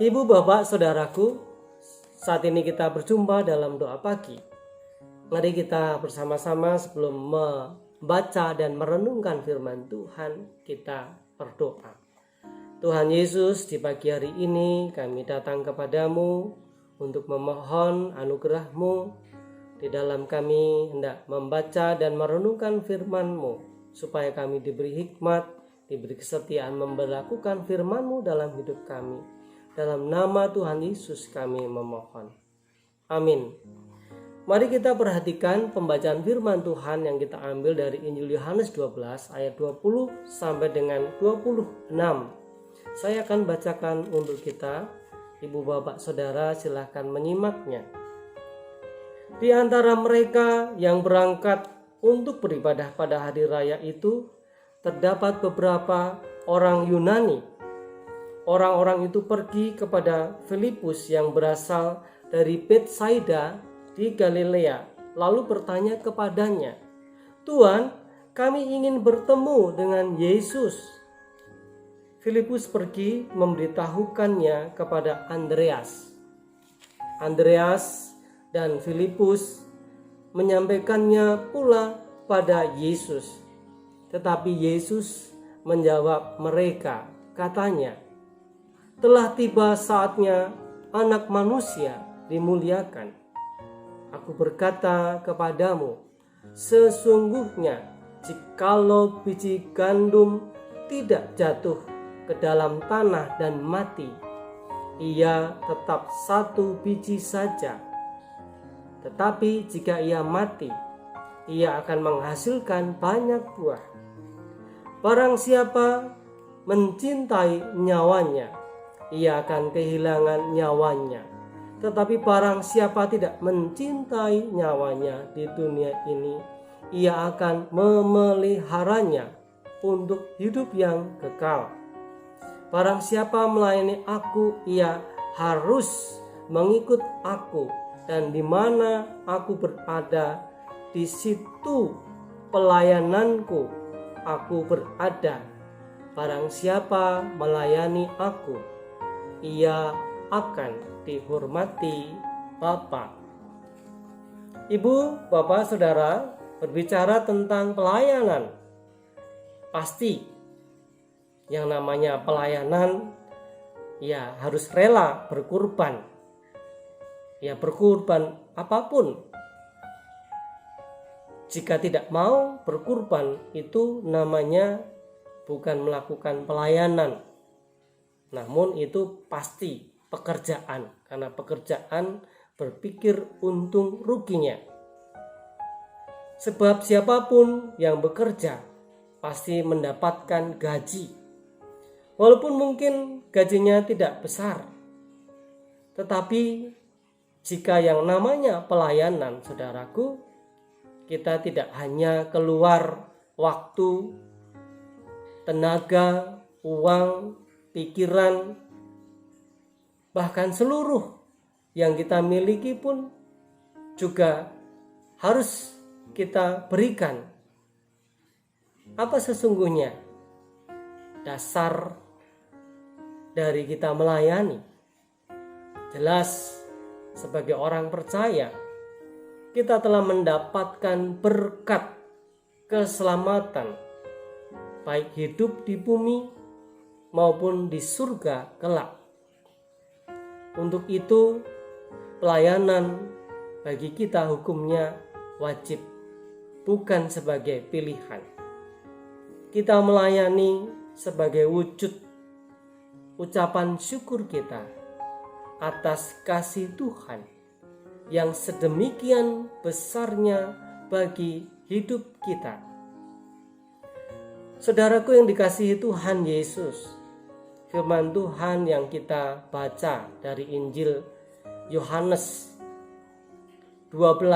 Ibu, bapak, saudaraku, saat ini kita berjumpa dalam doa pagi. Mari kita bersama-sama sebelum membaca dan merenungkan firman Tuhan, kita berdoa. Tuhan Yesus, di pagi hari ini kami datang kepadamu untuk memohon anugerah-Mu. Di dalam kami hendak membaca dan merenungkan firman-Mu, supaya kami diberi hikmat, diberi kesetiaan memberlakukan firman-Mu dalam hidup kami. Dalam nama Tuhan Yesus kami memohon. Amin. Mari kita perhatikan pembacaan firman Tuhan yang kita ambil dari Injil Yohanes 12 ayat 20 sampai dengan 26. Saya akan bacakan untuk kita. Ibu, bapak, saudara, silahkan menyimaknya. Di antara mereka yang berangkat untuk beribadah pada hari raya itu, terdapat beberapa orang Yunani. Orang-orang itu pergi kepada Filipus yang berasal dari Betsaida di Galilea, lalu bertanya kepadanya, "Tuan, kami ingin bertemu dengan Yesus." Filipus pergi memberitahukannya kepada Andreas. Andreas dan Filipus menyampaikannya pula pada Yesus. Tetapi Yesus menjawab mereka, katanya, "Telah tiba saatnya Anak Manusia dimuliakan. Aku berkata kepadamu, sesungguhnya jikalau biji gandum tidak jatuh ke dalam tanah dan mati, ia tetap satu biji saja. Tetapi jika ia mati, ia akan menghasilkan banyak buah. Barang siapa mencintai nyawanya, ia akan kehilangan nyawanya. Tetapi barang siapa tidak mencintai nyawanya di dunia ini, ia akan memeliharanya untuk hidup yang kekal. Barang siapa melayani aku, ia harus mengikut aku, dan di mana aku berada, di situ pelayananku aku berada. Barang siapa melayani aku, ia akan dihormati Bapa." Ibu, bapak, saudara, berbicara tentang pelayanan. Pasti yang namanya pelayanan ya harus rela berkorban. Ya, berkorban apapun. Jika tidak mau berkorban, itu namanya bukan melakukan pelayanan. Namun itu pasti pekerjaan, karena pekerjaan berpikir untung ruginya. Sebab siapapun yang bekerja pasti mendapatkan gaji. Walaupun mungkin gajinya tidak besar. Tetapi jika yang namanya pelayanan, saudaraku, kita tidak hanya keluar waktu, tenaga, uang, pikiran, bahkan seluruh yang kita miliki pun juga harus kita berikan. Apa sesungguhnya dasar dari kita melayani? Jelas, sebagai orang percaya, kita telah mendapatkan berkat keselamatan, baik hidup di bumi maupun di surga kelak. Untuk itu, pelayanan bagi kita hukumnya wajib, bukan sebagai pilihan. Kita melayani sebagai wujud ucapan syukur kita atas kasih Tuhan yang sedemikian besarnya bagi hidup kita. Saudaraku yang dikasihi Tuhan Yesus, firman Tuhan yang kita baca dari Injil Yohanes 12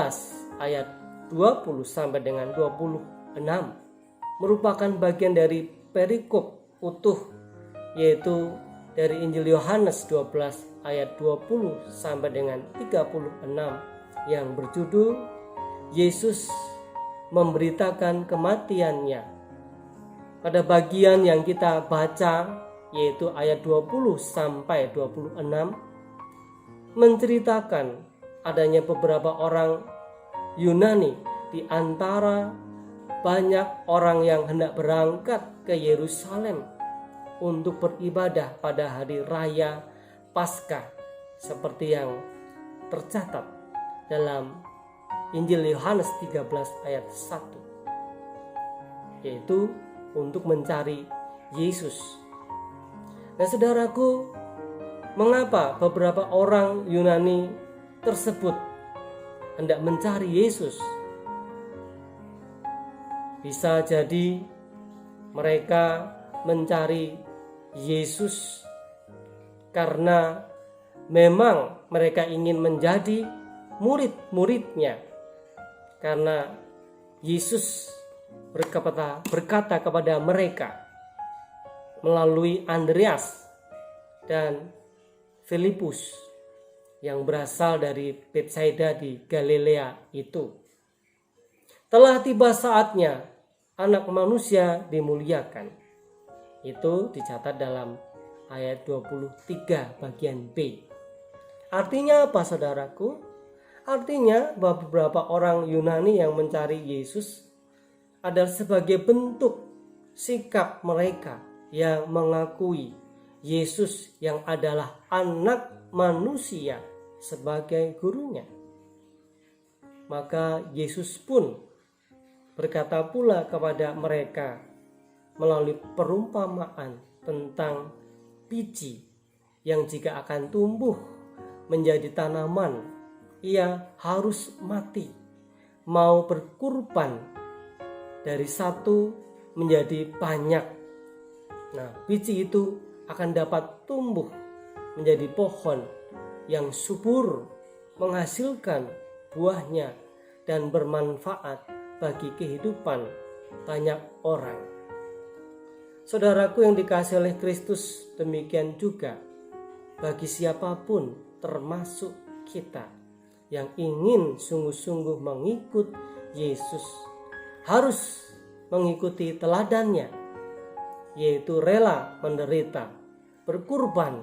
ayat 20 sampai dengan 26 merupakan bagian dari perikop utuh, yaitu dari Injil Yohanes 12 ayat 20 sampai dengan 36 yang berjudul Yesus memberitakan kematiannya. Pada bagian yang kita baca yaitu ayat 20 sampai 26, menceritakan adanya beberapa orang Yunani di antara banyak orang yang hendak berangkat ke Yerusalem untuk beribadah pada hari raya Paskah, seperti yang tercatat dalam Injil Yohanes 13 ayat 1, yaitu untuk mencari Yesus. Nah saudaraku, mengapa beberapa orang Yunani tersebut hendak mencari Yesus? Bisa jadi mereka mencari Yesus karena memang mereka ingin menjadi murid-muridnya, karena Yesus berkata kepada mereka melalui Andreas dan Filipus yang berasal dari Betsaida di Galilea itu, telah tiba saatnya Anak Manusia dimuliakan. Itu dicatat dalam ayat 23 bagian B. Artinya apa saudaraku? Artinya bahwa beberapa orang Yunani yang mencari Yesus adalah sebagai bentuk sikap mereka yang mengakui Yesus yang adalah Anak Manusia sebagai gurunya. Maka Yesus pun berkata pula kepada mereka melalui perumpamaan tentang biji yang jika akan tumbuh menjadi tanaman, ia harus mati, mau berkurban dari satu menjadi banyak. Nah, biji itu akan dapat tumbuh menjadi pohon yang subur, menghasilkan buahnya dan bermanfaat bagi kehidupan banyak orang. Saudaraku yang dikasihi oleh Kristus, demikian juga bagi siapapun termasuk kita yang ingin sungguh-sungguh mengikut Yesus, harus mengikuti teladannya, yaitu rela menderita, berkurban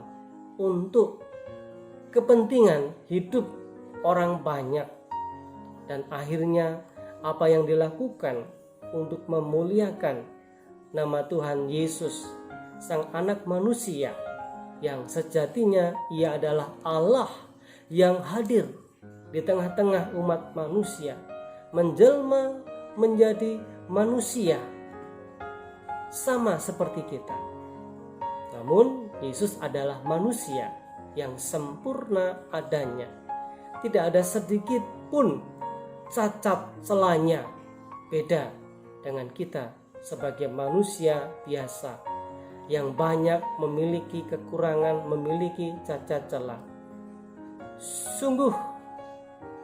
untuk kepentingan hidup orang banyak, dan akhirnya apa yang dilakukan untuk memuliakan nama Tuhan Yesus, Sang Anak Manusia, yang sejatinya ia adalah Allah yang hadir di tengah-tengah umat manusia, menjelma menjadi manusia sama seperti kita. Namun Yesus adalah manusia yang sempurna adanya, tidak ada sedikit pun cacat celanya, beda dengan kita sebagai manusia biasa yang banyak memiliki kekurangan, memiliki cacat celah. Sungguh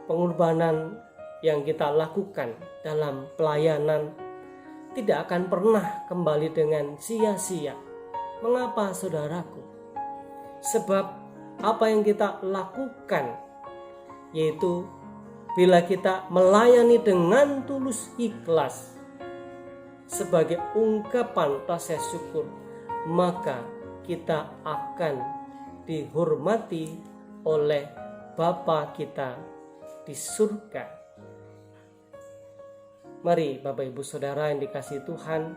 pengorbanan yang kita lakukan dalam pelayanan tidak akan pernah kembali dengan sia-sia. Mengapa saudaraku? Sebab apa yang kita lakukan, yaitu bila kita melayani dengan tulus ikhlas sebagai ungkapan rasa syukur, maka kita akan dihormati oleh Bapa kita di surga. Mari Bapak Ibu Saudara yang dikasihi Tuhan,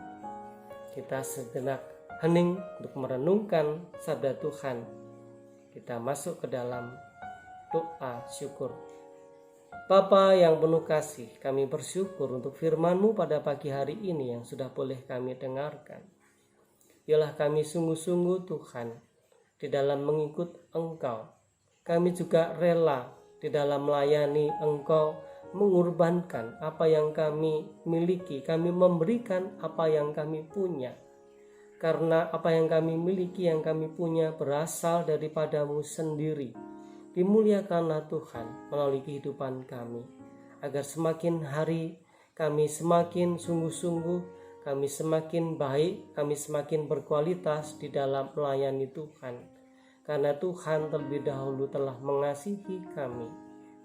kita sejenak hening untuk merenungkan sabda Tuhan. Kita masuk ke dalam doa syukur. Bapa yang penuh kasih, kami bersyukur untuk firman-Mu pada pagi hari ini yang sudah boleh kami dengarkan. Biarlah kami sungguh-sungguh Tuhan di dalam mengikut Engkau. Kami juga rela di dalam melayani Engkau, mengorbankan apa yang kami miliki. Kami memberikan apa yang kami punya. Karena apa yang kami miliki, yang kami punya berasal daripada-Mu sendiri. Dimuliakanlah Tuhan melalui kehidupan kami, agar semakin hari kami semakin sungguh-sungguh, kami semakin baik, kami semakin berkualitas di dalam melayani Tuhan. Karena Tuhan terlebih dahulu telah mengasihi kami.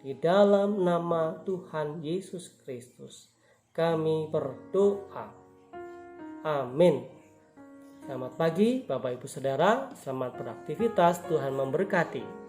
Di dalam nama Tuhan Yesus Kristus kami berdoa. Amin. Selamat pagi Bapak Ibu Saudara, selamat beraktivitas, Tuhan memberkati.